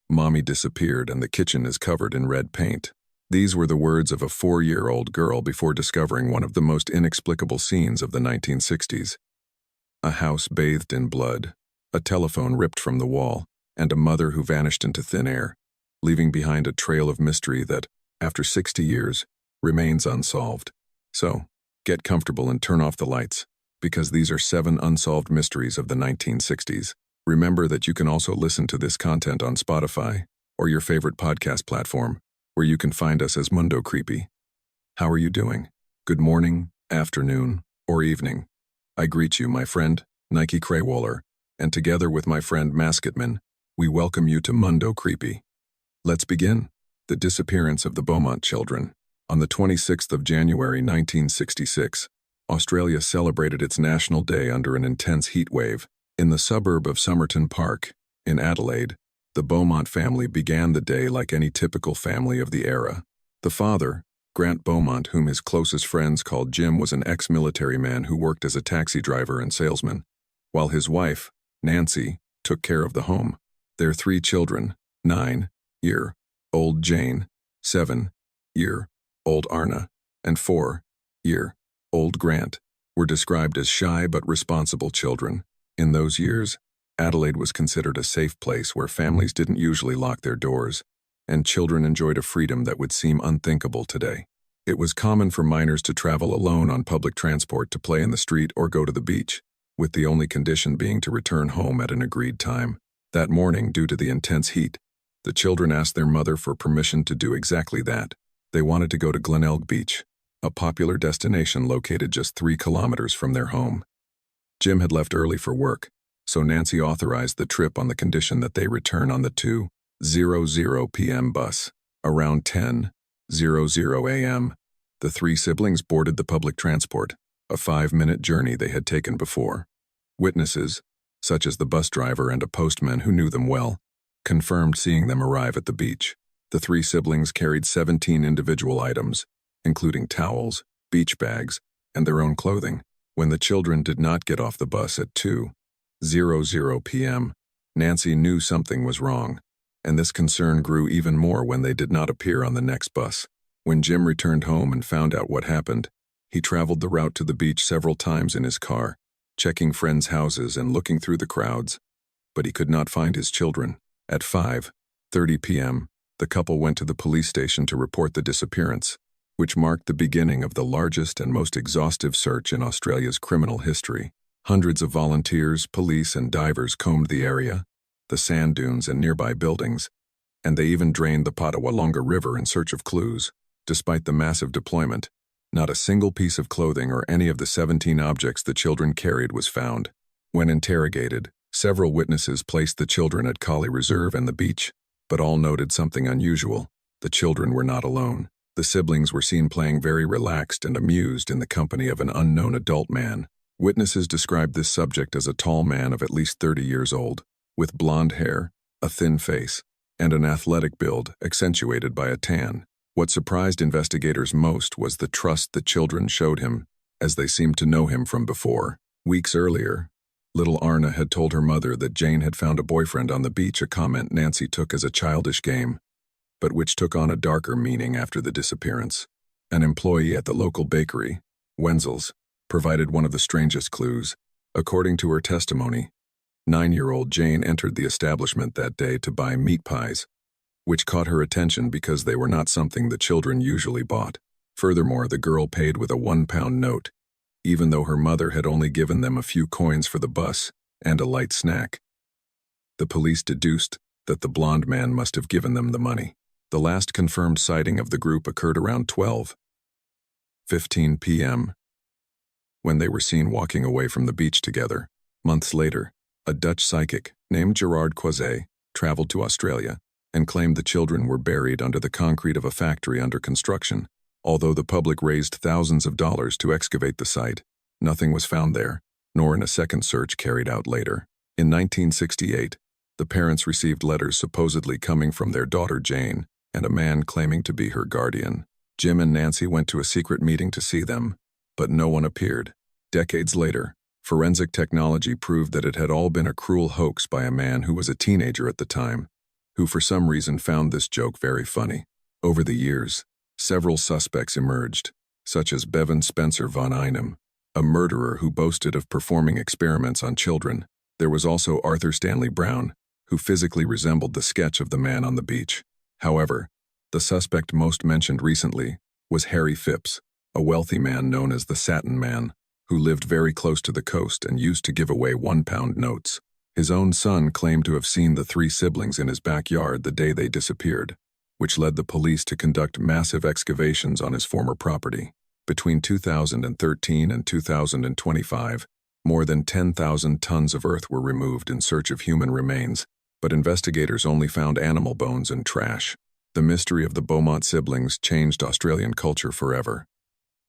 "Mommy disappeared and the kitchen is covered in red paint." These were the words of a 4-year-old girl before discovering one of the most inexplicable scenes of the 1960s. A house bathed in blood, a telephone ripped from the wall, and a mother who vanished into thin air, leaving behind a trail of mystery that, after 60 years, remains unsolved. So, get comfortable and turn off the lights, because these are 7 unsolved mysteries of the 1960s. Remember that you can also listen to this content on Spotify or your favorite podcast platform, where you can find us as Mundo Creepy. How are you doing? Good morning, afternoon, or evening. I greet you, my friend, Nike Craywaller, and together with my friend Masketman, we welcome you to Mundo Creepy. Let's begin. The disappearance of the Beaumont children. On the 26th of January 1966, Australia celebrated its National Day under an intense heat wave. In the suburb of Somerton Park, in Adelaide, the Beaumont family began the day like any typical family of the era. The father, Grant Beaumont, whom his closest friends called Jim, was an ex-military man who worked as a taxi driver and salesman, while his wife, Nancy, took care of the home. Their 3 children, 9-year-old Jane, 7-year-old Arna, and 4-year-old Grant, were described as shy but responsible children. In those years, Adelaide was considered a safe place where families didn't usually lock their doors, and children enjoyed a freedom that would seem unthinkable today. It was common for minors to travel alone on public transport to play in the street or go to the beach, with the only condition being to return home at an agreed time. That morning, due to the intense heat, the children asked their mother for permission to do exactly that. They wanted to go to Glenelg Beach, a popular destination located just 3 kilometers from their home. Jim had left early for work, so Nancy authorized the trip on the condition that they return on the 2:00 p.m. bus. Around 10:00 a.m., the 3 siblings boarded the public transport, a 5-minute journey they had taken before. Witnesses, such as the bus driver and a postman who knew them well, confirmed seeing them arrive at the beach. The 3 siblings carried 17 individual items, including towels, beach bags, and their own clothing. When the children did not get off the bus at 2:00 p.m., Nancy knew something was wrong, and this concern grew even more when they did not appear on the next bus. When Jim returned home and found out what happened, he traveled the route to the beach several times in his car, checking friends' houses and looking through the crowds, but he could not find his children. At 5:30 p.m., the couple went to the police station to report the disappearance, which marked the beginning of the largest and most exhaustive search in Australia's criminal history. Hundreds of volunteers, police, and divers combed the area, the sand dunes and nearby buildings, and they even drained the Potawalonga River in search of clues. Despite the massive deployment, not a single piece of clothing or any of the 17 objects the children carried was found. When interrogated, several witnesses placed the children at Collie Reserve and the beach, but all noted something unusual. The children were not alone. The siblings were seen playing very relaxed and amused in the company of an unknown adult man. Witnesses described this subject as a tall man of at least 30 years old, with blonde hair, a thin face, and an athletic build accentuated by a tan. What surprised investigators most was the trust the children showed him, as they seemed to know him from before. Weeks earlier, little Arna had told her mother that Jane had found a boyfriend on the beach, a comment Nancy took as a childish game, but which took on a darker meaning after the disappearance. An employee at the local bakery, Wenzel's, provided one of the strangest clues. According to her testimony, 9-year-old Jane entered the establishment that day to buy meat pies, which caught her attention because they were not something the children usually bought. Furthermore, the girl paid with a £1 note, even though her mother had only given them a few coins for the bus and a light snack. The police deduced that the blonde man must have given them the money. The last confirmed sighting of the group occurred around 12:15 p.m., when they were seen walking away from the beach together. Months later, a Dutch psychic named Gerard Croiset traveled to Australia and claimed the children were buried under the concrete of a factory under construction. Although the public raised thousands of dollars to excavate the site, nothing was found there, nor in a second search carried out later. In 1968, the parents received letters supposedly coming from their daughter Jane and a man claiming to be her guardian. Jim and Nancy went to a secret meeting to see them, but no one appeared. Decades later, forensic technology proved that it had all been a cruel hoax by a man who was a teenager at the time, who for some reason found this joke very funny. Over the years, several suspects emerged, such as Bevan Spencer von Einem, a murderer who boasted of performing experiments on children. There was also Arthur Stanley Brown, who physically resembled the sketch of the man on the beach. However, the suspect most mentioned recently was Harry Phipps, a wealthy man known as the Satin Man, who lived very close to the coast and used to give away £1 notes. His own son claimed to have seen the three siblings in his backyard the day they disappeared, which led the police to conduct massive excavations on his former property. Between 2013 and 2025, more than 10,000 tons of earth were removed in search of human remains, but investigators only found animal bones and trash. The mystery of the Beaumont siblings changed Australian culture forever.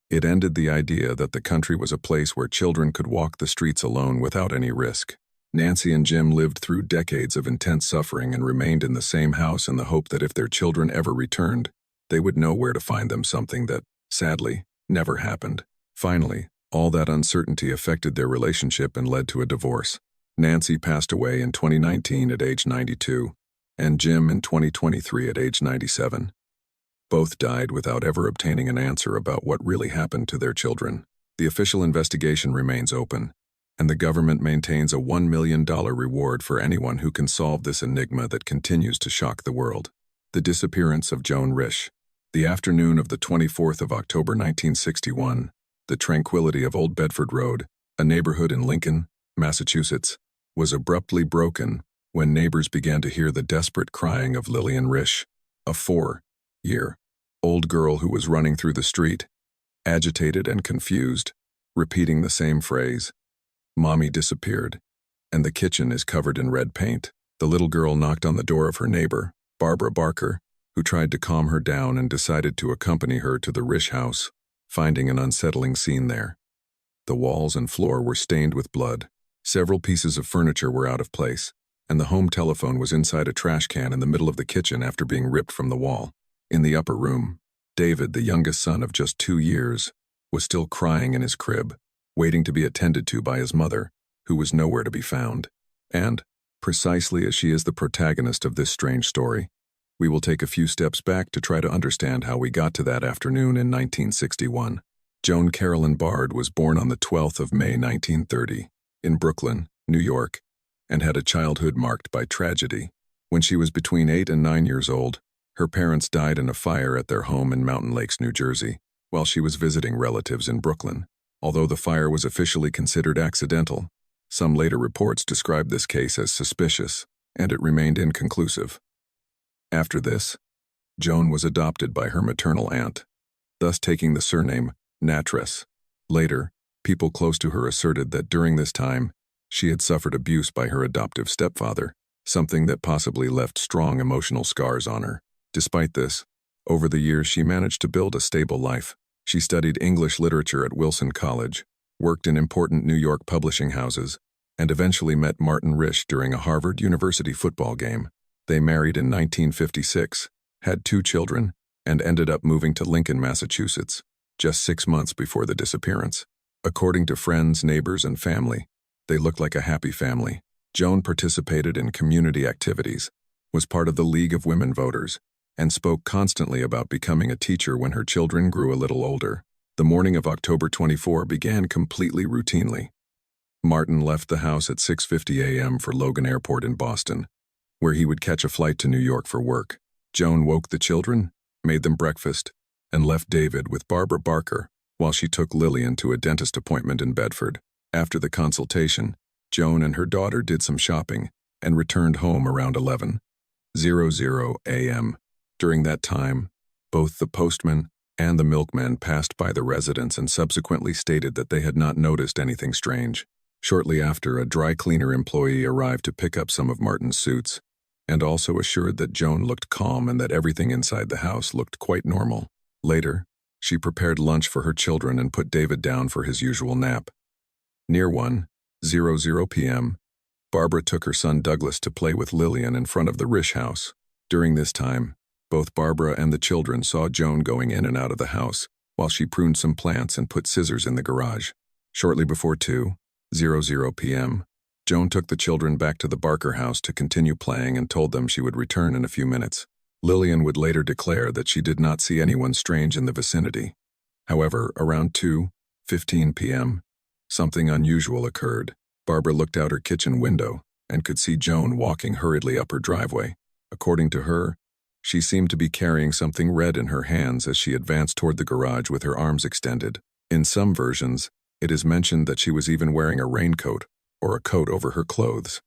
It ended the idea that the country was a place where children could walk the streets alone without any risk. Nancy and Jim lived through decades of intense suffering and remained in the same house in the hope that if their children ever returned, they would know where to find them, something that, sadly, never happened. Finally, all that uncertainty affected their relationship and led to a divorce. Nancy passed away in 2019 at age 92, and Jim in 2023 at age 97. Both died without ever obtaining an answer about what really happened to their children. The official investigation remains open, and the government maintains a $1 million reward for anyone who can solve this enigma that continues to shock the world. The disappearance of Joan Risch. The afternoon of the 24th of October 1961, the tranquility of Old Bedford Road, a neighborhood in Lincoln, Massachusetts, was abruptly broken when neighbors began to hear the desperate crying of Lillian Risch, a 4-year-old girl who was running through the street, agitated and confused, repeating the same phrase, "Mommy disappeared, and the kitchen is covered in red paint." The little girl knocked on the door of her neighbor, Barbara Barker, who tried to calm her down and decided to accompany her to the Risch house, finding an unsettling scene there. The walls and floor were stained with blood. Several pieces of furniture were out of place, and the home telephone was inside a trash can in the middle of the kitchen after being ripped from the wall. In the upper room, David, the youngest son of just 2 years, was still crying in his crib, waiting to be attended to by his mother, who was nowhere to be found. And, precisely as she is the protagonist of this strange story, we will take a few steps back to try to understand how we got to that afternoon in 1961. Joan Carolyn Bard was born on the 12th of May 1930 in Brooklyn, New York, and had a childhood marked by tragedy. When she was between 8 and 9 years old, her parents died in a fire at their home in Mountain Lakes, New Jersey, while she was visiting relatives in Brooklyn. Although the fire was officially considered accidental, some later reports described this case as suspicious, and it remained inconclusive. After this, Joan was adopted by her maternal aunt, thus taking the surname Natress. Later, people close to her asserted that during this time, she had suffered abuse by her adoptive stepfather, something that possibly left strong emotional scars on her. Despite this, over the years she managed to build a stable life. She studied English literature at Wilson College, worked in important New York publishing houses, and eventually met Martin Risch during a Harvard University football game. They married in 1956, had 2 children, and ended up moving to Lincoln, Massachusetts, just 6 months before the disappearance. According to friends, neighbors, and family, they looked like a happy family. Joan participated in community activities, was part of the League of Women Voters, and spoke constantly about becoming a teacher when her children grew a little older. The morning of October 24 began completely routinely. Martin left the house at 6:50 a.m. for Logan Airport in Boston, where he would catch a flight to New York for work. Joan woke the children, made them breakfast, and left David with Barbara Barker while she took Lillian to a dentist appointment in Bedford. After the consultation, Joan and her daughter did some shopping and returned home around 11:00 a.m. During that time, both the postman and the milkman passed by the residence and subsequently stated that they had not noticed anything strange. Shortly after, a dry cleaner employee arrived to pick up some of Martin's suits, and also assured that Joan looked calm and that everything inside the house looked quite normal. Later, she prepared lunch for her children and put David down for his usual nap. Near 1:00 p.m., Barbara took her son Douglas to play with Lillian in front of the Risch house. During this time, both Barbara and the children saw Joan going in and out of the house while she pruned some plants and put scissors in the garage. Shortly before 2:00 p.m., Joan took the children back to the Barker house to continue playing and told them she would return in a few minutes. Lillian would later declare that she did not see anyone strange in the vicinity. However, around 2:15 p.m., something unusual occurred. Barbara looked out her kitchen window and could see Joan walking hurriedly up her driveway. According to her, she seemed to be carrying something red in her hands as she advanced toward the garage with her arms extended. In some versions, it is mentioned that she was even wearing a raincoat or a coat over her clothes.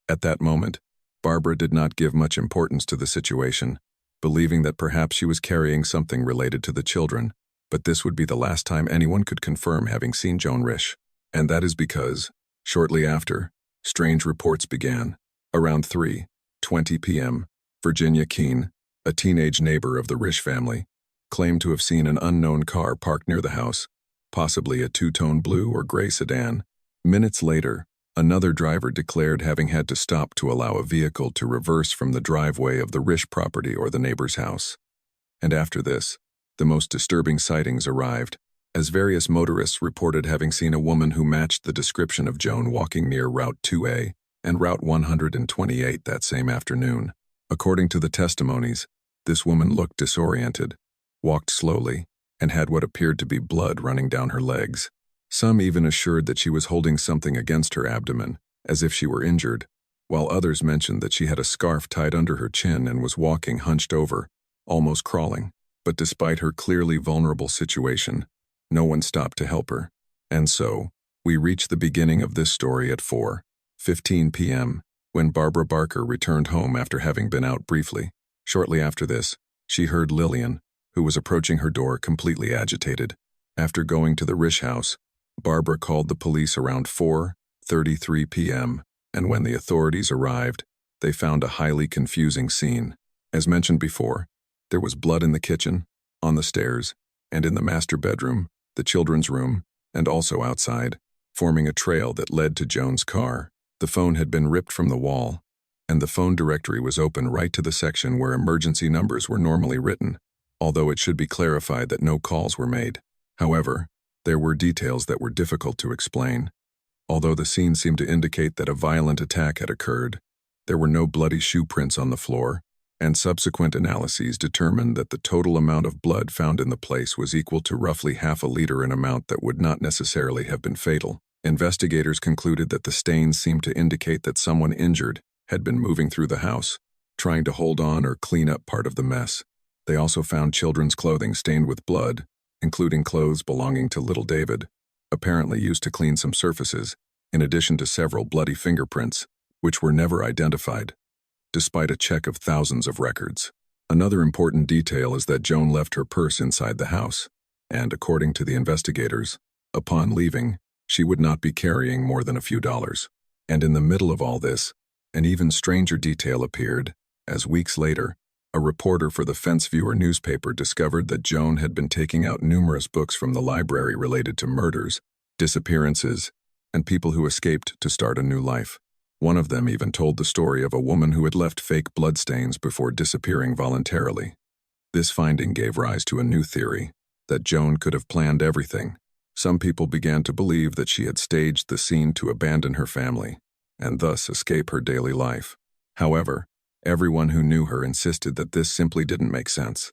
At that moment, Barbara did not give much importance to the situation, believing that perhaps she was carrying something related to the children, but this would be the last time anyone could confirm having seen Joan Risch. And that is because, shortly after, strange reports began. Around 3:20 p.m., Virginia Keene, a teenage neighbor of the Risch family, claimed to have seen an unknown car parked near the house, possibly a two-tone blue or gray sedan. Minutes later, another driver declared having had to stop to allow a vehicle to reverse from the driveway of the Risch property or the neighbor's house. And after this, the most disturbing sightings arrived, as various motorists reported having seen a woman who matched the description of Joan walking near Route 2A and Route 128 that same afternoon. According to the testimonies, this woman looked disoriented, walked slowly, and had what appeared to be blood running down her legs. Some even assured that she was holding something against her abdomen, as if she were injured, while others mentioned that she had a scarf tied under her chin and was walking hunched over, almost crawling. But despite her clearly vulnerable situation, no one stopped to help her. And so, we reach the beginning of this story at 4:15 p.m., when Barbara Barker returned home after having been out briefly. Shortly after this, she heard Lillian, who was approaching her door completely agitated. After going to the Risch house, Barbara called the police around 4:33 p.m., and when the authorities arrived, they found a highly confusing scene. As mentioned before, there was blood in the kitchen, on the stairs, and in the master bedroom, the children's room, and also outside, forming a trail that led to Joan's car. The phone had been ripped from the wall, and the phone directory was open right to the section where emergency numbers were normally written, although it should be clarified that no calls were made. However, there were details that were difficult to explain. Although the scene seemed to indicate that a violent attack had occurred, there were no bloody shoe prints on the floor, and subsequent analyses determined that the total amount of blood found in the place was equal to roughly half a liter, an amount that would not necessarily have been fatal. Investigators concluded that the stains seemed to indicate that someone injured had been moving through the house, trying to hold on or clean up part of the mess. They also found children's clothing stained with blood, including clothes belonging to little David, apparently used to clean some surfaces, in addition to several bloody fingerprints, which were never identified, despite a check of thousands of records. Another important detail is that Joan left her purse inside the house, and according to the investigators, upon leaving, she would not be carrying more than a few dollars. And in the middle of all this, an even stranger detail appeared, as weeks later, a reporter for the Fence Viewer newspaper discovered that Joan had been taking out numerous books from the library related to murders, disappearances, and people who escaped to start a new life. One of them even told the story of a woman who had left fake bloodstains before disappearing voluntarily. This finding gave rise to a new theory, that Joan could have planned everything. Some people began to believe that she had staged the scene to abandon her family, and thus escape her daily life. However, everyone who knew her insisted that this simply didn't make sense.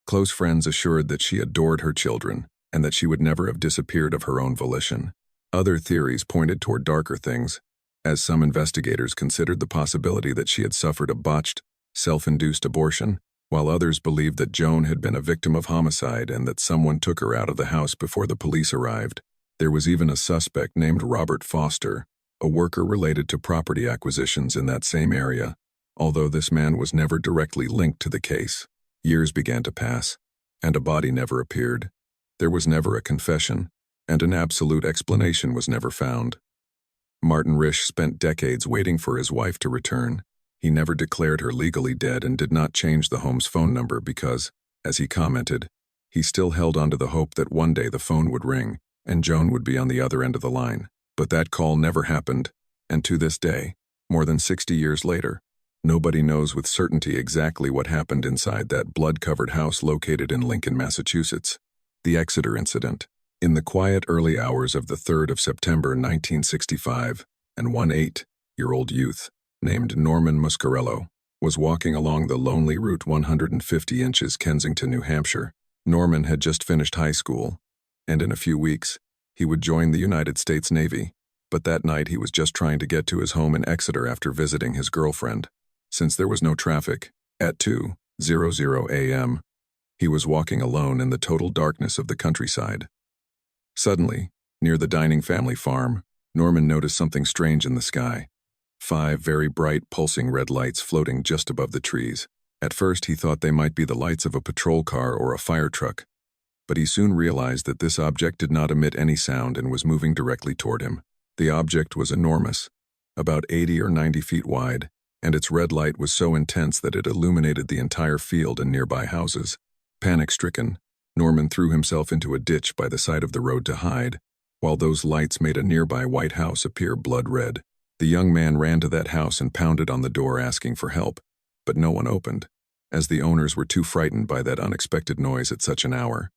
Close friends assured that she adored her children, and that she would never have disappeared of her own volition. Other theories pointed toward darker things, as some investigators considered the possibility that she had suffered a botched, self-induced abortion, while others believed that Joan had been a victim of homicide and that someone took her out of the house before the police arrived. There was even a suspect named Robert Foster, a worker related to property acquisitions in that same area, although this man was never directly linked to the case. Years began to pass, and a body never appeared. There was never a confession, and an absolute explanation was never found. Martin Risch spent decades waiting for his wife to return. He never declared her legally dead and did not change the home's phone number because, as he commented, he still held on to the hope that one day the phone would ring and Joan would be on the other end of the line. But that call never happened, and to this day, more than 60 years later, nobody knows with certainty exactly what happened inside that blood-covered house located in Lincoln, Massachusetts. The Exeter incident. In the quiet early hours of the 3rd of September 1965, and one 8-year-old youth, named Norman Muscarello, was walking along the lonely Route 150 inches Kensington, New Hampshire. Norman had just finished high school, and in a few weeks, he would join the United States Navy. But that night he was just trying to get to his home in Exeter after visiting his girlfriend. Since there was no traffic, at 2:00 a.m., he was walking alone in the total darkness of the countryside. Suddenly, near the dining family farm, Norman noticed something strange in the sky. 5 very bright, pulsing red lights floating just above the trees. At first he thought they might be the lights of a patrol car or a fire truck, but he soon realized that this object did not emit any sound and was moving directly toward him. The object was enormous, about 80 or 90 feet wide, and its red light was so intense that it illuminated the entire field and nearby houses. Panic-stricken, Norman threw himself into a ditch by the side of the road to hide, while those lights made a nearby white house appear blood red. The young man ran to that house and pounded on the door asking for help, but no one opened, as the owners were too frightened by that unexpected noise at such an hour.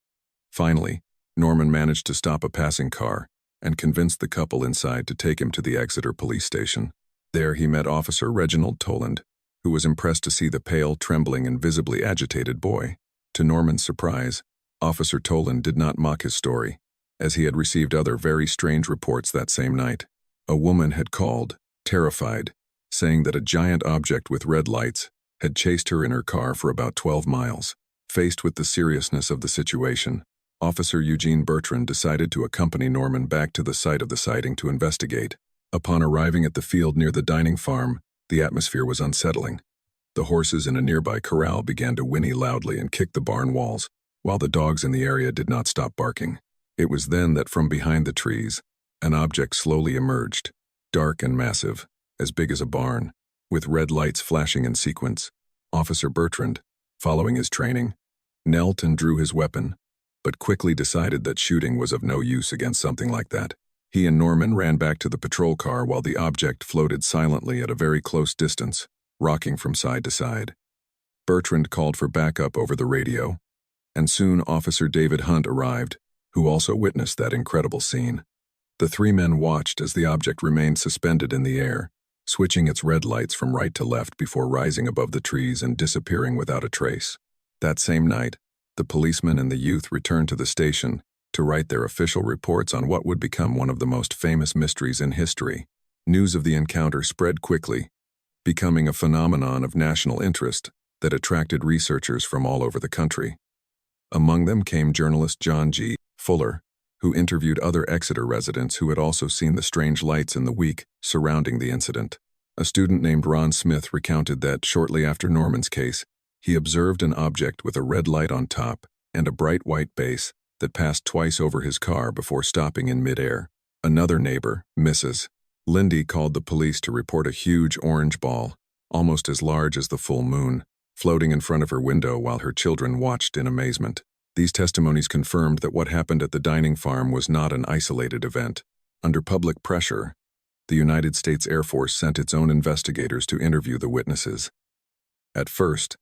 Finally, Norman managed to stop a passing car and convinced the couple inside to take him to the Exeter police station. There he met Officer Reginald Toland, who was impressed to see the pale, trembling, and visibly agitated boy. To Norman's surprise, Officer Toland did not mock his story, as he had received other very strange reports that same night. A woman had called, terrified, saying that a giant object with red lights had chased her in her car for about 12 miles. Faced with the seriousness of the situation, Officer Eugene Bertrand decided to accompany Norman back to the site of the sighting to investigate. Upon arriving at the field near the dining farm, the atmosphere was unsettling. The horses in a nearby corral began to whinny loudly and kick the barn walls, while the dogs in the area did not stop barking. It was then that from behind the trees, an object slowly emerged, dark and massive, as big as a barn, with red lights flashing in sequence. Officer Bertrand, following his training, knelt and drew his weapon, but quickly decided that shooting was of no use against something like that. He and Norman ran back to the patrol car while the object floated silently at a very close distance, rocking from side to side. Bertrand called for backup over the radio, and soon Officer David Hunt arrived, who also witnessed that incredible scene. The 3 men watched as the object remained suspended in the air, switching its red lights from right to left before rising above the trees and disappearing without a trace. That same night, the policeman and the youth returned to the station to write their official reports on what would become one of the most famous mysteries in history. News of the encounter spread quickly, becoming a phenomenon of national interest that attracted researchers from all over the country. Among them came journalist John G. Fuller, who interviewed other Exeter residents who had also seen the strange lights in the week surrounding the incident. A student named Ron Smith recounted that shortly after Norman's case, he observed an object with a red light on top and a bright white base that passed twice over his car before stopping in midair. Another neighbor, Mrs. Lindy, called the police to report a huge orange ball, almost as large as the full moon, floating in front of her window while her children watched in amazement. These testimonies confirmed that what happened at the dining farm was not an isolated event. Under public pressure, the United States Air Force sent its own investigators to interview the witnesses. At first,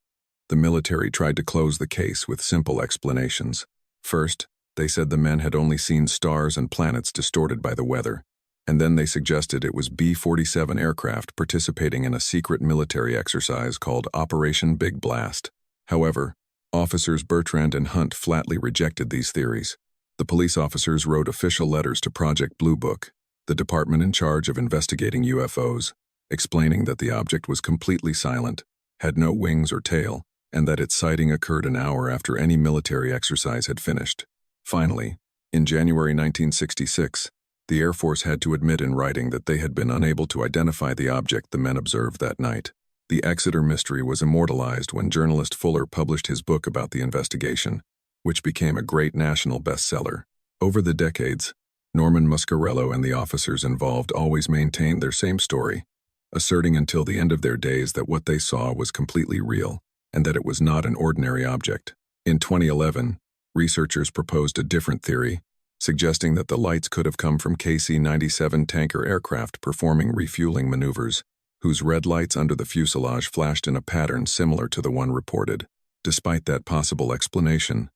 the military tried to close the case with simple explanations. First, they said the men had only seen stars and planets distorted by the weather, and then they suggested it was B-47 aircraft participating in a secret military exercise called Operation Big Blast. However, Officers Bertrand and Hunt flatly rejected these theories. The police officers wrote official letters to Project Blue Book, the department in charge of investigating UFOs, explaining that the object was completely silent, had no wings or tail, and that its sighting occurred an hour after any military exercise had finished. Finally, in January 1966, the Air Force had to admit in writing that they had been unable to identify the object the men observed that night. The Exeter mystery was immortalized when journalist Fuller published his book about the investigation, which became a great national bestseller. Over the decades, Norman Muscarello and the officers involved always maintained their same story, asserting until the end of their days that what they saw was completely real and that it was not an ordinary object. In 2011, researchers proposed a different theory, suggesting that the lights could have come from KC-97 tanker aircraft performing refueling maneuvers, whose red lights under the fuselage flashed in a pattern similar to the one reported. Despite that possible explanation,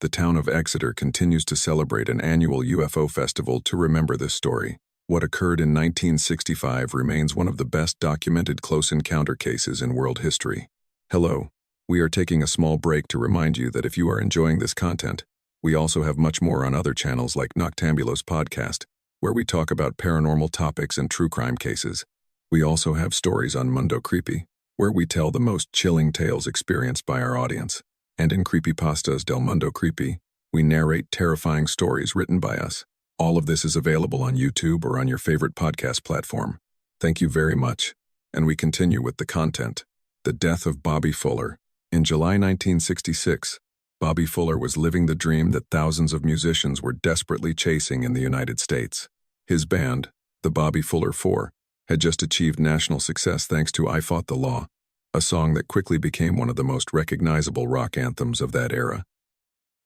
the town of Exeter continues to celebrate an annual UFO festival to remember this story. What occurred in 1965 remains one of the best documented close encounter cases in world history. Hello, we are taking a small break to remind you that if you are enjoying this content, we also have much more on other channels like Noctambulos Podcast, where we talk about paranormal topics and true crime cases. We also have stories on Mundo Creepy, where we tell the most chilling tales experienced by our audience. And in Creepypastas del Mundo Creepy, we narrate terrifying stories written by us. All of this is available on YouTube or on your favorite podcast platform. Thank you very much. And we continue with the content. The death of Bobby Fuller. In July 1966, Bobby Fuller was living the dream that thousands of musicians were desperately chasing in the United States. His band, the Bobby Fuller Four, had just achieved national success thanks to I Fought the Law, a song that quickly became one of the most recognizable rock anthems of that era.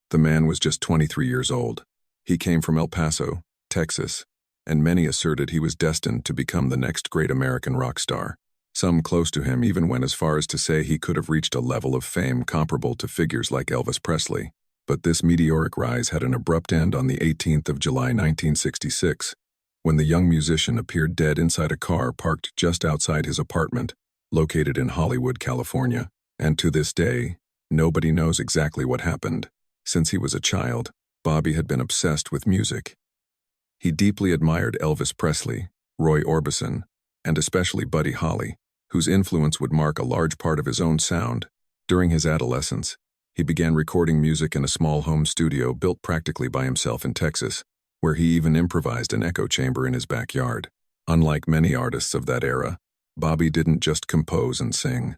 The man was just 23 years old. He came from El Paso, Texas, and many asserted he was destined to become the next great American rock star. Some close to him even went as far as to say he could have reached a level of fame comparable to figures like Elvis Presley. But this meteoric rise had an abrupt end on the 18th of July 1966, when the young musician appeared dead inside a car parked just outside his apartment, located in Hollywood, California. And to this day, nobody knows exactly what happened. Since he was a child, Bobby had been obsessed with music. He deeply admired Elvis Presley, Roy Orbison, and especially Buddy Holly, whose influence would mark a large part of his own sound. During his adolescence, he began recording music in a small home studio built practically by himself in Texas, where he even improvised an echo chamber in his backyard. Unlike many artists of that era, Bobby didn't just compose and sing.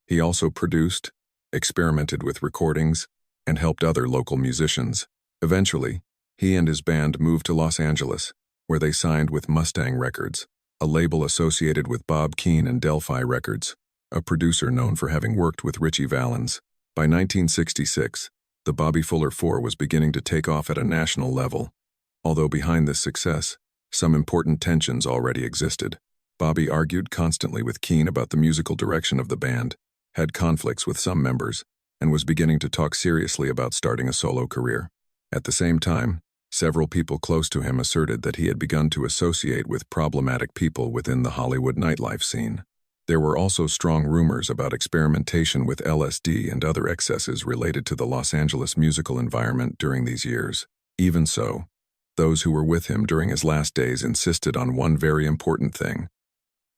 He also produced, experimented with recordings, and helped other local musicians. Eventually, he and his band moved to Los Angeles, where they signed with Mustang Records, a label associated with Bob Keane and Delphi Records, a producer known for having worked with Ritchie Valens. By 1966, the Bobby Fuller Four was beginning to take off at a national level. Although behind this success, some important tensions already existed. Bobby argued constantly with Keane about the musical direction of the band, had conflicts with some members, and was beginning to talk seriously about starting a solo career. At the same time, several people close to him asserted that he had begun to associate with problematic people within the Hollywood nightlife scene. There were also strong rumors about experimentation with LSD and other excesses related to the Los Angeles musical environment during these years. Even so, those who were with him during his last days insisted on one very important thing.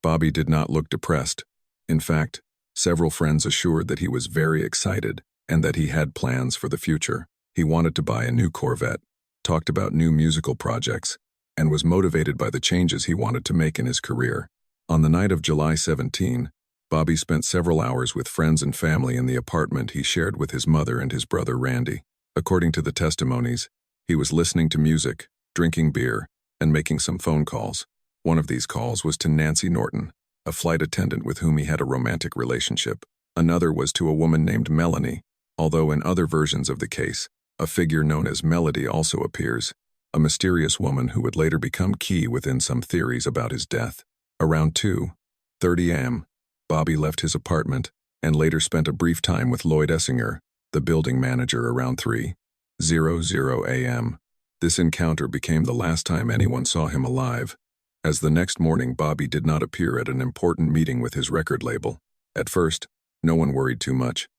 Bobby did not look depressed. In fact, several friends assured that he was very excited and that he had plans for the future. He wanted to buy a new Corvette, talked about new musical projects, and was motivated by the changes he wanted to make in his career. On the night of July 17, Bobby spent several hours with friends and family in the apartment he shared with his mother and his brother Randy. According to the testimonies, he was listening to music, drinking beer, and making some phone calls. One of these calls was to Nancy Norton, a flight attendant with whom he had a romantic relationship. Another was to a woman named Melanie, although in other versions of the case, a figure known as Melody also appears, a mysterious woman who would later become key within some theories about his death. Around 2:30 a.m., Bobby left his apartment and later spent a brief time with Lloyd Essinger, the building manager, around 3:00 a.m. This encounter became the last time anyone saw him alive, as the next morning Bobby did not appear at an important meeting with his record label. At first, no one worried too much,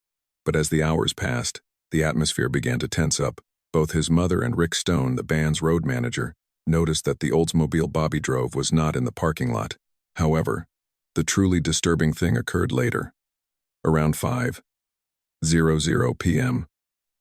but as the hours passed, the atmosphere began to tense up. Both his mother and Rick Stone, the band's road manager, noticed that the Oldsmobile Bobby drove was not in the parking lot. However, the truly disturbing thing occurred later. Around 5:00 p.m.,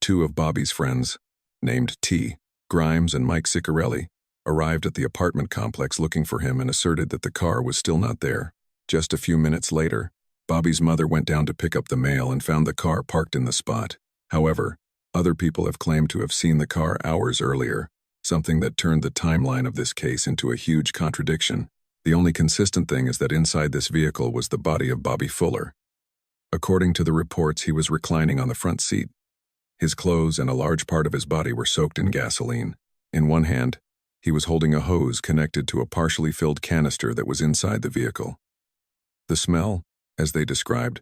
two of Bobby's friends, named T. Grimes and Mike Ciccarelli, arrived at the apartment complex looking for him and asserted that the car was still not there. Just a few minutes later, Bobby's mother went down to pick up the mail and found the car parked in the spot. However, other people have claimed to have seen the car hours earlier, something that turned the timeline of this case into a huge contradiction. The only consistent thing is that inside this vehicle was the body of Bobby Fuller. According to the reports, he was reclining on the front seat. His clothes and a large part of his body were soaked in gasoline. In one hand, he was holding a hose connected to a partially filled canister that was inside the vehicle. The smell, as they described,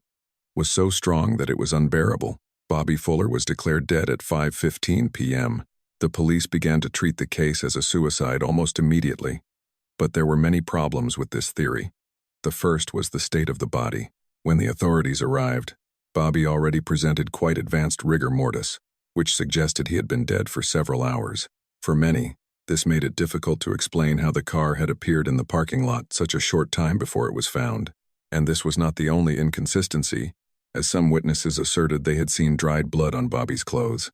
was so strong that it was unbearable. Bobby Fuller was declared dead at 5:15 p.m. The police began to treat the case as a suicide almost immediately. But there were many problems with this theory. The first was the state of the body. When the authorities arrived, Bobby already presented quite advanced rigor mortis, which suggested he had been dead for several hours. For many, this made it difficult to explain how the car had appeared in the parking lot such a short time before it was found. And this was not the only inconsistency, as some witnesses asserted they had seen dried blood on Bobby's clothes.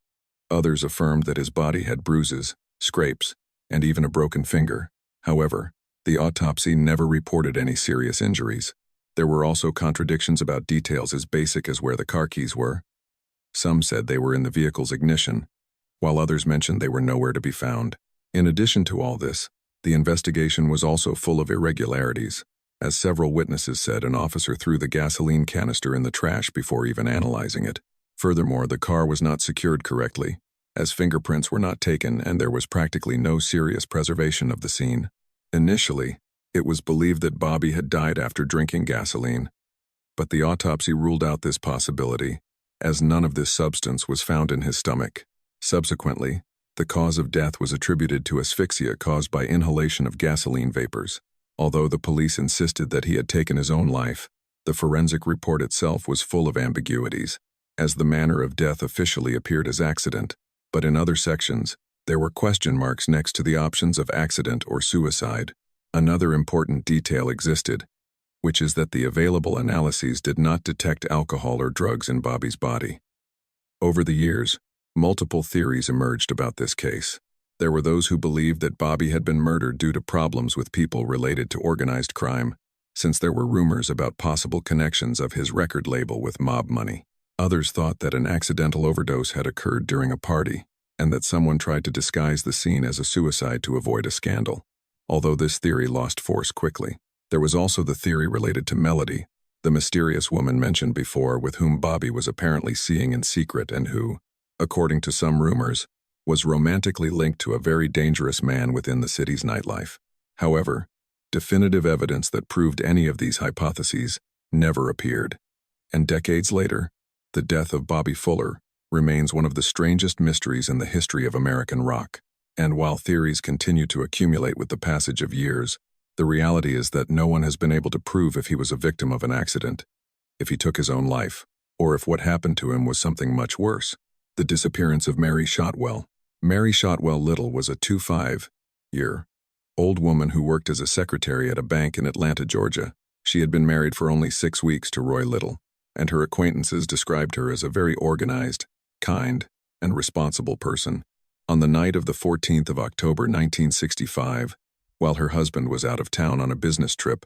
Others affirmed that his body had bruises, scrapes, and even a broken finger. However, the autopsy never reported any serious injuries. There were also contradictions about details as basic as where the car keys were. Some said they were in the vehicle's ignition, while others mentioned they were nowhere to be found. In addition to all this, the investigation was also full of irregularities. As several witnesses said, an officer threw the gasoline canister in the trash before even analyzing it. Furthermore, the car was not secured correctly, as fingerprints were not taken and there was practically no serious preservation of the scene. Initially, it was believed that Bobby had died after drinking gasoline, but the autopsy ruled out this possibility, as none of this substance was found in his stomach. Subsequently, the cause of death was attributed to asphyxia caused by inhalation of gasoline vapors. Although the police insisted that he had taken his own life, the forensic report itself was full of ambiguities, as the manner of death officially appeared as accident, but in other sections, there were question marks next to the options of accident or suicide. Another important detail existed, which is that the available analyses did not detect alcohol or drugs in Bobby's body. Over the years, multiple theories emerged about this case. There were those who believed that Bobby had been murdered due to problems with people related to organized crime, since there were rumors about possible connections of his record label with mob money. Others thought that an accidental overdose had occurred during a party, and that someone tried to disguise the scene as a suicide to avoid a scandal. Although this theory lost force quickly, there was also the theory related to Melody, the mysterious woman mentioned before with whom Bobby was apparently seeing in secret and who, according to some rumors, was romantically linked to a very dangerous man within the city's nightlife. However, definitive evidence that proved any of these hypotheses never appeared. And decades later, the death of Bobby Fuller remains one of the strangest mysteries in the history of American rock. And while theories continue to accumulate with the passage of years, the reality is that no one has been able to prove if he was a victim of an accident, if he took his own life, or if what happened to him was something much worse. The disappearance of Mary Shotwell. Mary Shotwell Little was a 25-year-old woman who worked as a secretary at a bank in Atlanta, Georgia. She had been married for only 6 weeks to Roy Little, and her acquaintances described her as a very organized, kind, and responsible person. On the night of the 14th of October 1965, while her husband was out of town on a business trip,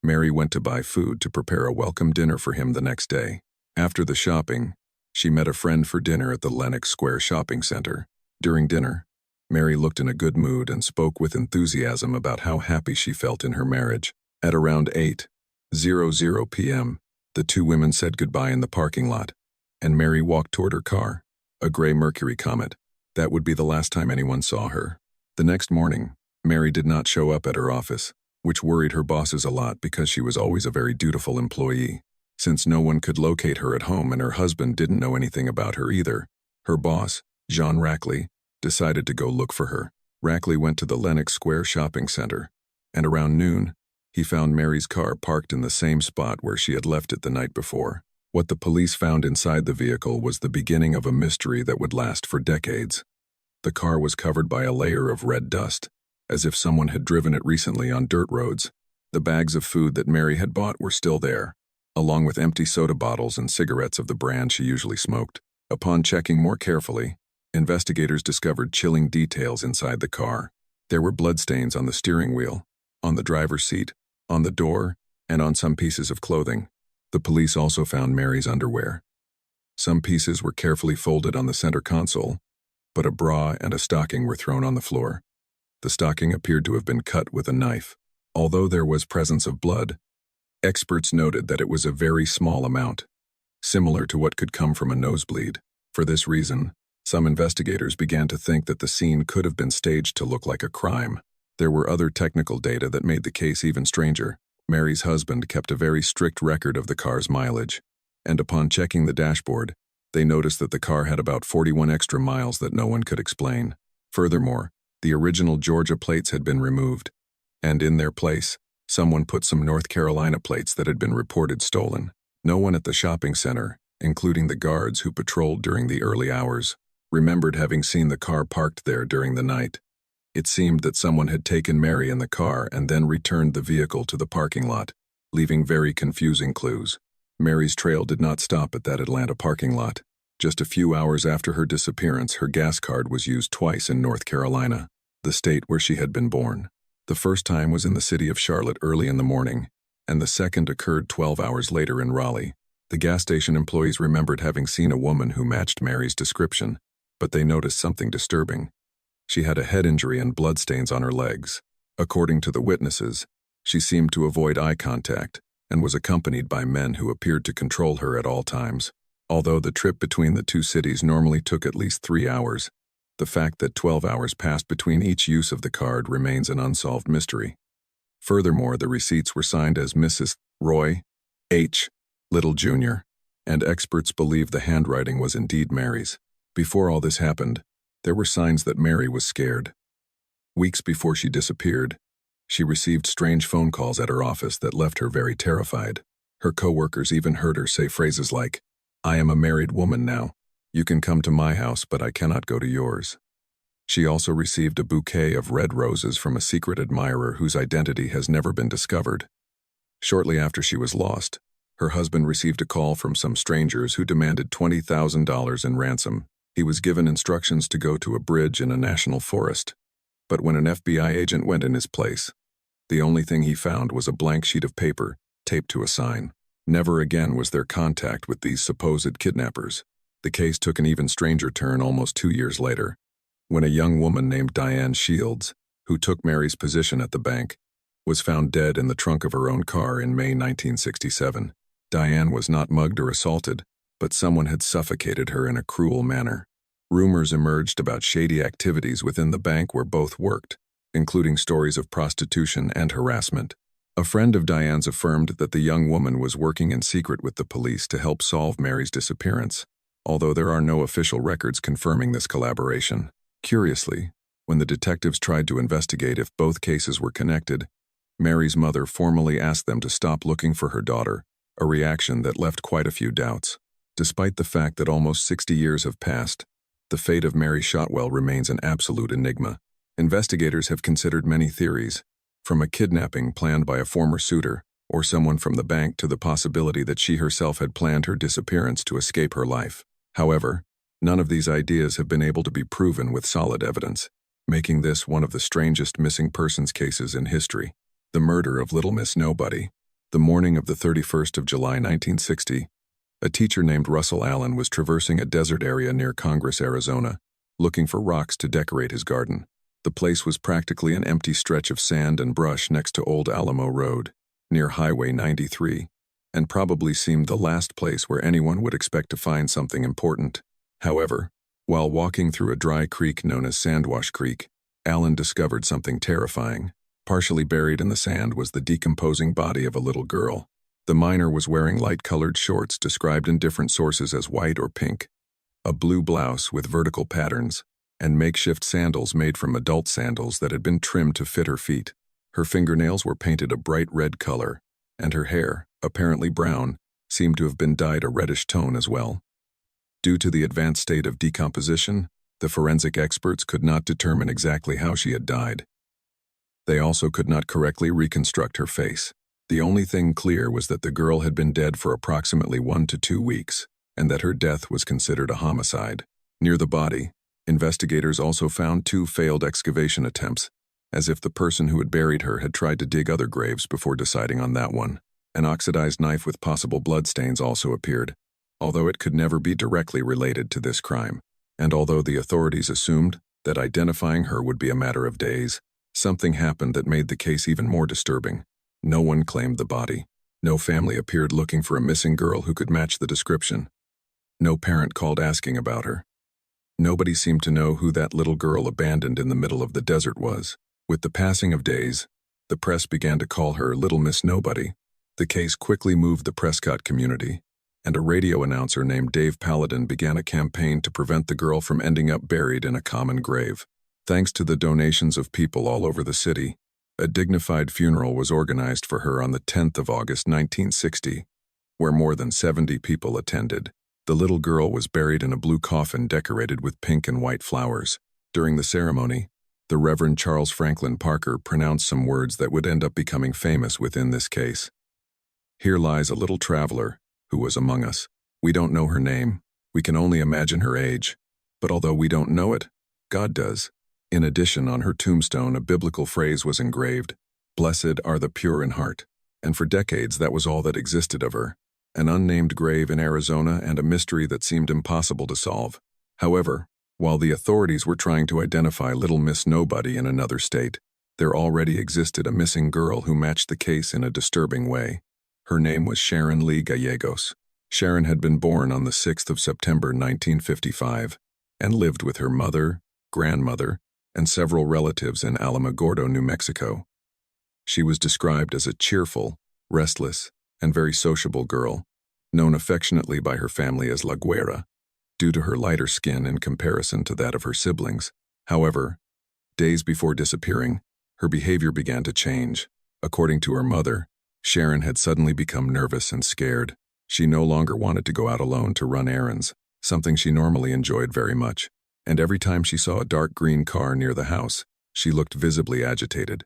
Mary went to buy food to prepare a welcome dinner for him the next day. After the shopping, she met a friend for dinner at the Lenox Square shopping center. During dinner, Mary looked in a good mood and spoke with enthusiasm about how happy she felt in her marriage. At around 8:00 p.m., the two women said goodbye in the parking lot, and Mary walked toward her car, a gray Mercury Comet. That would be the last time anyone saw her. The next morning, Mary did not show up at her office, which worried her bosses a lot because she was always a very dutiful employee. Since no one could locate her at home and her husband didn't know anything about her either, her boss, John Rackley, decided to go look for her. Rackley went to the Lenox Square shopping center, and around noon, he found Mary's car parked in the same spot where she had left it the night before. What the police found inside the vehicle was the beginning of a mystery that would last for decades. The car was covered by a layer of red dust, as if someone had driven it recently on dirt roads. The bags of food that Mary had bought were still there, along with empty soda bottles and cigarettes of the brand she usually smoked. Upon checking more carefully, investigators discovered chilling details inside the car. There were bloodstains on the steering wheel, on the driver's seat, on the door, and on some pieces of clothing. The police also found Mary's underwear. Some pieces were carefully folded on the center console, but a bra and a stocking were thrown on the floor. The stocking appeared to have been cut with a knife. Although there was presence of blood, experts noted that it was a very small amount, similar to what could come from a nosebleed. For this reason, some investigators began to think that the scene could have been staged to look like a crime. There were other technical data that made the case even stranger. Mary's husband kept a very strict record of the car's mileage, and upon checking the dashboard, they noticed that the car had about 41 extra miles that no one could explain. Furthermore, the original Georgia plates had been removed, And in their place, someone put some North Carolina plates that had been reported stolen. No one at the shopping center, including the guards who patrolled during the early hours, remembered having seen the car parked there during the night. It seemed that someone had taken Mary in the car and then returned the vehicle to the parking lot, leaving very confusing clues. Mary's trail did not stop at that Atlanta parking lot. Just a few hours after her disappearance, her gas card was used twice in North Carolina, the state where she had been born. The first time was in the city of Charlotte early in the morning, and the second occurred 12 hours later in Raleigh. The gas station employees remembered having seen a woman who matched Mary's description, but they noticed something disturbing. She had a head injury and bloodstains on her legs. According to the witnesses, she seemed to avoid eye contact and was accompanied by men who appeared to control her at all times. Although the trip between the two cities normally took at least 3 hours, the fact that 12 hours passed between each use of the card remains an unsolved mystery. Furthermore, the receipts were signed as Mrs. Roy H. Little Jr., and experts believe the handwriting was indeed Mary's. Before all this happened, there were signs that Mary was scared. Weeks before she disappeared, she received strange phone calls at her office that left her very terrified. Her coworkers even heard her say phrases like, "I am a married woman now. You can come to my house, but I cannot go to yours." She also received a bouquet of red roses from a secret admirer whose identity has never been discovered. Shortly after she was lost, her husband received a call from some strangers who demanded $20,000 in ransom. He was given instructions to go to a bridge in a national forest, but when an FBI agent went in his place, the only thing he found was a blank sheet of paper taped to a sign. Never again was there contact with these supposed kidnappers. The case took an even stranger turn almost 2 years later, when a young woman named Diane Shields, who took Mary's position at the bank, was found dead in the trunk of her own car in May 1967. Diane was not mugged or assaulted, but someone had suffocated her in a cruel manner. Rumors emerged about shady activities within the bank where both worked, including stories of prostitution and harassment. A friend of Diane's affirmed that the young woman was working in secret with the police to help solve Mary's disappearance, although there are no official records confirming this collaboration. Curiously, when the detectives tried to investigate if both cases were connected, Mary's mother formally asked them to stop looking for her daughter, a reaction that left quite a few doubts. Despite the fact that almost 60 years have passed, the fate of Mary Shotwell remains an absolute enigma. Investigators have considered many theories, from a kidnapping planned by a former suitor or someone from the bank to the possibility that she herself had planned her disappearance to escape her life. However, none of these ideas have been able to be proven with solid evidence, making this one of the strangest missing persons cases in history. The murder of Little Miss Nobody. The morning of the 31st of July 1960, a teacher named Russell Allen was traversing a desert area near Congress, Arizona, looking for rocks to decorate his garden. The place was practically an empty stretch of sand and brush next to Old Alamo Road, near Highway 93, and probably seemed the last place where anyone would expect to find something important. However, while walking through a dry creek known as Sandwash Creek, Allen discovered something terrifying. Partially buried in the sand was the decomposing body of a little girl. The minor was wearing light-colored shorts described in different sources as white or pink, a blue blouse with vertical patterns, and makeshift sandals made from adult sandals that had been trimmed to fit her feet. Her fingernails were painted a bright red color, and her hair, apparently brown, seemed to have been dyed a reddish tone as well. Due to the advanced state of decomposition, the forensic experts could not determine exactly how she had died. They also could not correctly reconstruct her face. The only thing clear was that the girl had been dead for approximately 1 to 2 weeks, and that her death was considered a homicide. Near the body, investigators also found 2 failed excavation attempts, as if the person who had buried her had tried to dig other graves before deciding on that one. An oxidized knife with possible bloodstains also appeared, although it could never be directly related to this crime. And although the authorities assumed that identifying her would be a matter of days, something happened that made the case even more disturbing. No one claimed the body. No family appeared looking for a missing girl who could match the description. No parent called asking about her. Nobody seemed to know who that little girl abandoned in the middle of the desert was. With the passing of days, the press began to call her Little Miss Nobody. The case quickly moved the Prescott community, and a radio announcer named Dave Paladin began a campaign to prevent the girl from ending up buried in a common grave. Thanks to the donations of people all over the city, A dignified funeral was organized for her on the 10th of August 1960, where more than 70 people attended. The little girl was buried in a blue coffin decorated with pink and white flowers. During the ceremony, the Reverend Charles Franklin Parker pronounced some words that would end up becoming famous within this case. Here lies a little traveler who was among us. We don't know her name. We can only imagine her age. But although we don't know it, God does. In addition, on her tombstone, a biblical phrase was engraved, "Blessed are the pure in heart." And for decades, that was all that existed of her. An unnamed grave in Arizona and a mystery that seemed impossible to solve. However, while the authorities were trying to identify Little Miss Nobody in another state, there already existed a missing girl who matched the case in a disturbing way. Her name was Sharon Lee Gallegos. Sharon had been born on the 6th of September 1955 and lived with her mother, grandmother, and several relatives in Alamogordo, New Mexico. She was described as a cheerful, restless, and very sociable girl, known affectionately by her family as La Güera, due to her lighter skin in comparison to that of her siblings. However, days before disappearing, her behavior began to change. According to her mother, Sharon had suddenly become nervous and scared. She no longer wanted to go out alone to run errands, something she normally enjoyed very much. And every time she saw a dark green car near the house, she looked visibly agitated.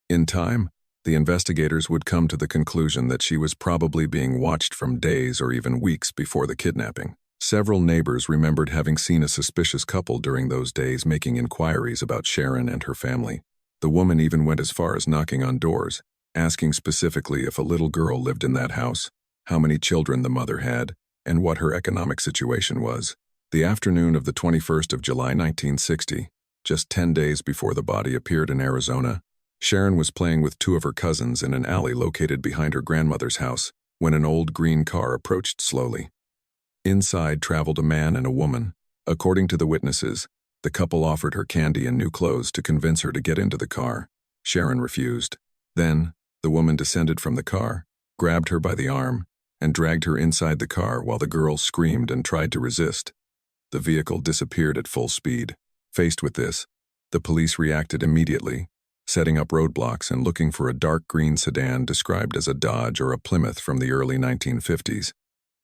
In time, the investigators would come to the conclusion that she was probably being watched from days or even weeks before the kidnapping. Several neighbors remembered having seen a suspicious couple during those days making inquiries about Sharon and her family. The woman even went as far as knocking on doors, asking specifically if a little girl lived in that house, how many children the mother had, and what her economic situation was. The afternoon of the 21st of July 1960, just 10 days before the body appeared in Arizona, Sharon was playing with two of her cousins in an alley located behind her grandmother's house when an old green car approached slowly. Inside traveled a man and a woman. According to the witnesses, the couple offered her candy and new clothes to convince her to get into the car. Sharon refused. Then, the woman descended from the car, grabbed her by the arm, and dragged her inside the car while the girl screamed and tried to resist. The vehicle disappeared at full speed. Faced with this, the police reacted immediately, setting up roadblocks and looking for a dark green sedan described as a Dodge or a Plymouth from the early 1950s.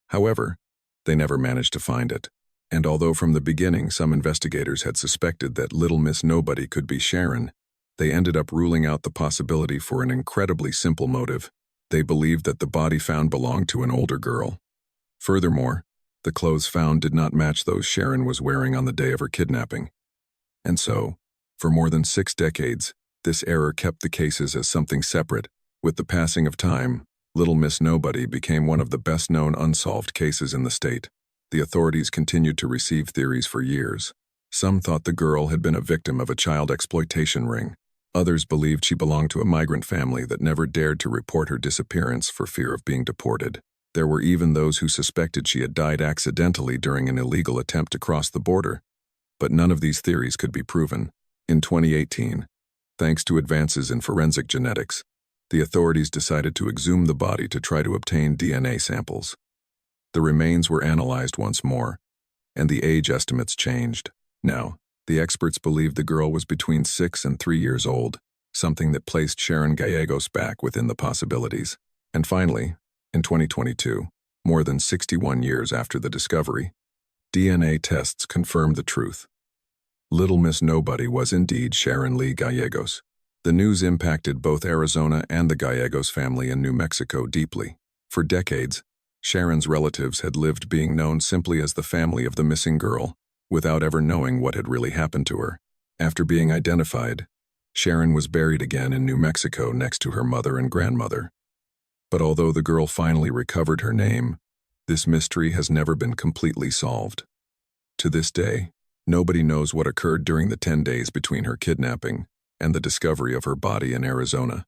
However, they never managed to find it. And although from the beginning some investigators had suspected that Little Miss Nobody could be Sharon, they ended up ruling out the possibility for an incredibly simple motive. They believed that the body found belonged to an older girl. Furthermore, the clothes found did not match those Sharon was wearing on the day of her kidnapping. And so, for more than 6 decades, this error kept the cases as something separate. With the passing of time, Little Miss Nobody became one of the best-known unsolved cases in the state. The authorities continued to receive theories for years. Some thought the girl had been a victim of a child exploitation ring. Others believed she belonged to a migrant family that never dared to report her disappearance for fear of being deported. There were even those who suspected she had died accidentally during an illegal attempt to cross the border. But none of these theories could be proven. In 2018, thanks to advances in forensic genetics, the authorities decided to exhume the body to try to obtain DNA samples. The remains were analyzed once more, and the age estimates changed. Now, the experts believed the girl was between 6 and 3 years old, something that placed Sharon Gallegos back within the possibilities. And finally, in 2022, more than 61 years after the discovery, DNA tests confirmed the truth. Little Miss Nobody was indeed Sharon Lee Gallegos. The news impacted both Arizona and the Gallegos family in New Mexico deeply. For decades, Sharon's relatives had lived being known simply as the family of the missing girl, without ever knowing what had really happened to her. After being identified, Sharon was buried again in New Mexico next to her mother and grandmother. But although the girl finally recovered her name, this mystery has never been completely solved. To this day, nobody knows what occurred during the 10 days between her kidnapping and the discovery of her body in Arizona.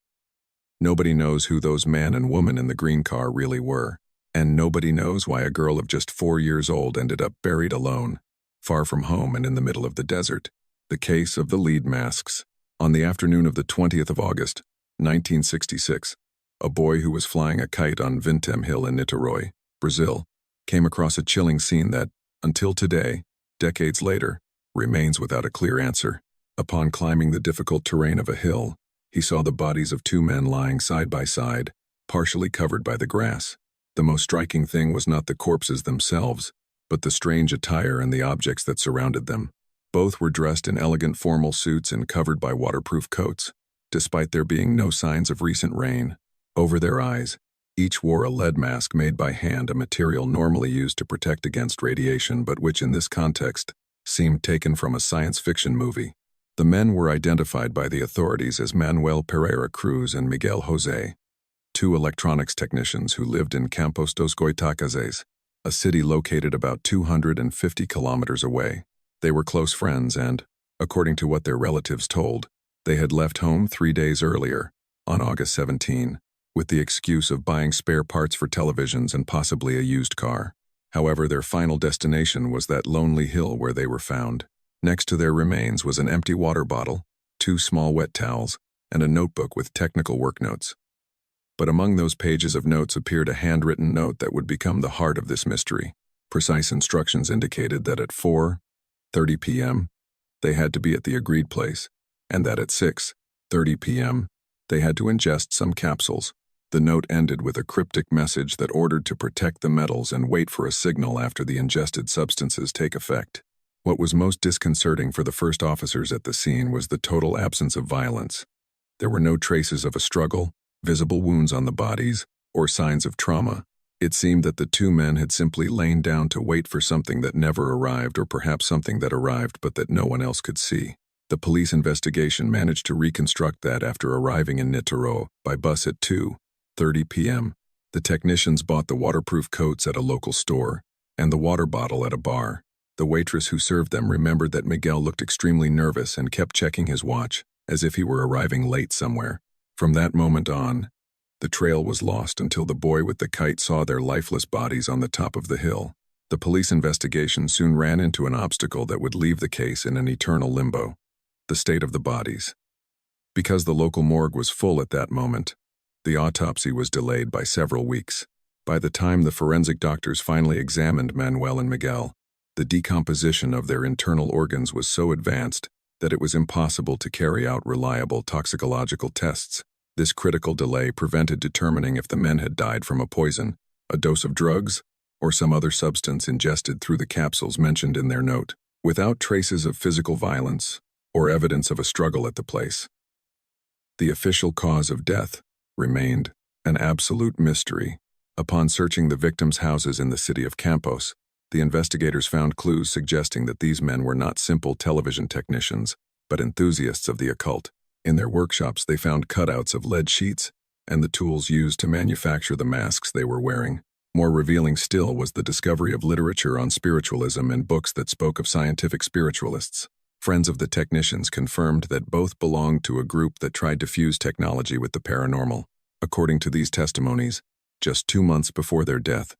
Nobody knows who those man and woman in the green car really were, and nobody knows why a girl of just 4 years old ended up buried alone, far from home and in the middle of the desert. The case of the lead masks. On the afternoon of the 20th of August, 1966, a boy who was flying a kite on Vintem Hill in Niterói, Brazil, came across a chilling scene that, until today, decades later, remains without a clear answer. Upon climbing the difficult terrain of a hill, He saw the bodies of two men lying side by side, partially covered by the grass. The most striking thing was not the corpses themselves, but the strange attire and the objects that surrounded them. Both were dressed in elegant formal suits and covered by waterproof coats, despite there being no signs of recent rain. Over their eyes, each wore a lead mask made by hand, a material normally used to protect against radiation but which in this context seemed taken from a science fiction movie. The men were identified by the authorities as Manuel Pereira Cruz and Miguel Jose, two electronics technicians who lived in Campos dos Goitacazes, a city located about 250 kilometers away. They were close friends and, according to what their relatives told, they had left home 3 days earlier, on August 17, with the excuse of buying spare parts for televisions and possibly a used car. However, their final destination was that lonely hill where they were found. Next to their remains was an empty water bottle, 2 small wet towels, and a notebook with technical work notes. But among those pages of notes appeared a handwritten note that would become the heart of this mystery. Precise instructions indicated that at 4:30 p.m., they had to be at the agreed place, and that at 6:30 p.m., they had to ingest some capsules. The note ended with a cryptic message that ordered to protect the metals and wait for a signal after the ingested substances take effect. What was most disconcerting for the first officers at the scene was the total absence of violence. There were no traces of a struggle, visible wounds on the bodies, or signs of trauma. It seemed that the two men had simply lain down to wait for something that never arrived, or perhaps something that arrived but that no one else could see. The police investigation managed to reconstruct that after arriving in Niterói by bus at 2:30 p.m. The technicians bought the waterproof coats at a local store and the water bottle at a bar. The waitress who served them remembered that Miguel looked extremely nervous and kept checking his watch, as if he were arriving late somewhere. From that moment on, the trail was lost until the boy with the kite saw their lifeless bodies on the top of the hill. The police investigation soon ran into an obstacle that would leave the case in an eternal limbo: the state of the bodies. Because the local morgue was full at that moment, the autopsy was delayed by several weeks. By the time the forensic doctors finally examined Manuel and Miguel, the decomposition of their internal organs was so advanced that it was impossible to carry out reliable toxicological tests. This critical delay prevented determining if the men had died from a poison, a dose of drugs, or some other substance ingested through the capsules mentioned in their note. Without traces of physical violence or evidence of a struggle at the place, the official cause of death remained an absolute mystery. Upon searching the victims' houses in the city of Campos, the investigators found clues suggesting that these men were not simple television technicians, but enthusiasts of the occult. In their workshops, they found cutouts of lead sheets and the tools used to manufacture the masks they were wearing. More revealing still was the discovery of literature on spiritualism and books that spoke of scientific spiritualists. Friends of the technicians confirmed that both belonged to a group that tried to fuse technology with the paranormal. According to these testimonies, just 2 months before their death,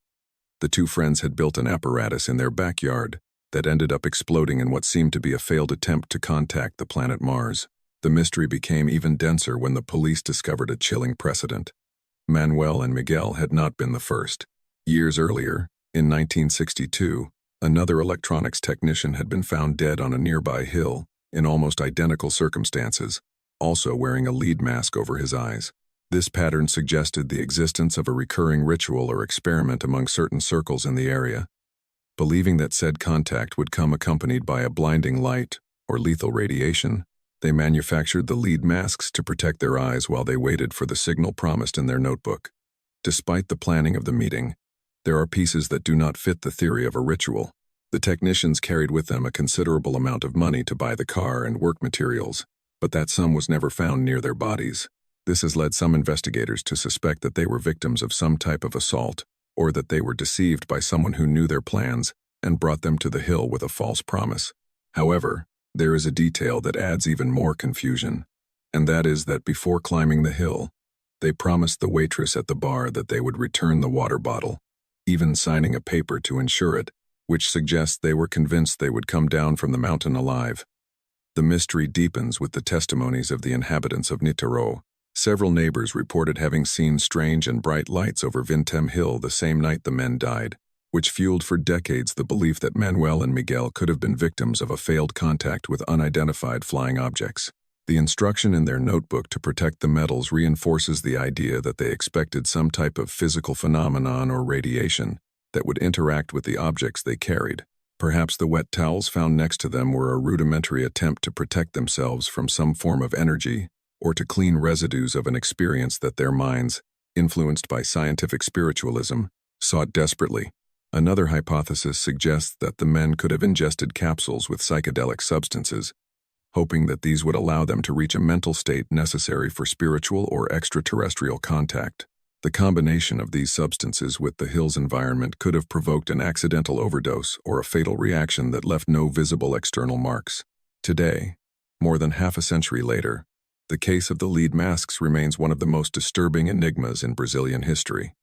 the two friends had built an apparatus in their backyard that ended up exploding in what seemed to be a failed attempt to contact the planet Mars. The mystery became even denser when the police discovered a chilling precedent. Manuel and Miguel had not been the first. Years earlier, in 1962, another electronics technician had been found dead on a nearby hill in almost identical circumstances, also wearing a lead mask over his eyes. This pattern suggested the existence of a recurring ritual or experiment among certain circles in the area. Believing that said contact would come accompanied by a blinding light or lethal radiation, they manufactured the lead masks to protect their eyes while they waited for the signal promised in their notebook. Despite the planning of the meeting, there are pieces that do not fit the theory of a ritual. The technicians carried with them a considerable amount of money to buy the car and work materials, but that sum was never found near their bodies. This has led some investigators to suspect that they were victims of some type of assault, or that they were deceived by someone who knew their plans and brought them to the hill with a false promise. However, there is a detail that adds even more confusion, and that is that before climbing the hill, they promised the waitress at the bar that they would return the water bottle, even signing a paper to ensure it, which suggests they were convinced they would come down from the mountain alive. The mystery deepens with the testimonies of the inhabitants of Niterói. Several neighbors reported having seen strange and bright lights over Vintem Hill the same night the men died, which fueled for decades the belief that Manuel and Miguel could have been victims of a failed contact with unidentified flying objects. The instruction in their notebook to protect the metals reinforces the idea that they expected some type of physical phenomenon or radiation that would interact with the objects they carried. Perhaps the wet towels found next to them were a rudimentary attempt to protect themselves from some form of energy or to clean residues of an experience that their minds, influenced by scientific spiritualism, sought desperately. Another hypothesis suggests that the men could have ingested capsules with psychedelic substances, hoping that these would allow them to reach a mental state necessary for spiritual or extraterrestrial contact. The combination of these substances with the hill's environment could have provoked an accidental overdose or a fatal reaction that left no visible external marks. Today, more than half a century later, the case of the lead masks remains one of the most disturbing enigmas in Brazilian history.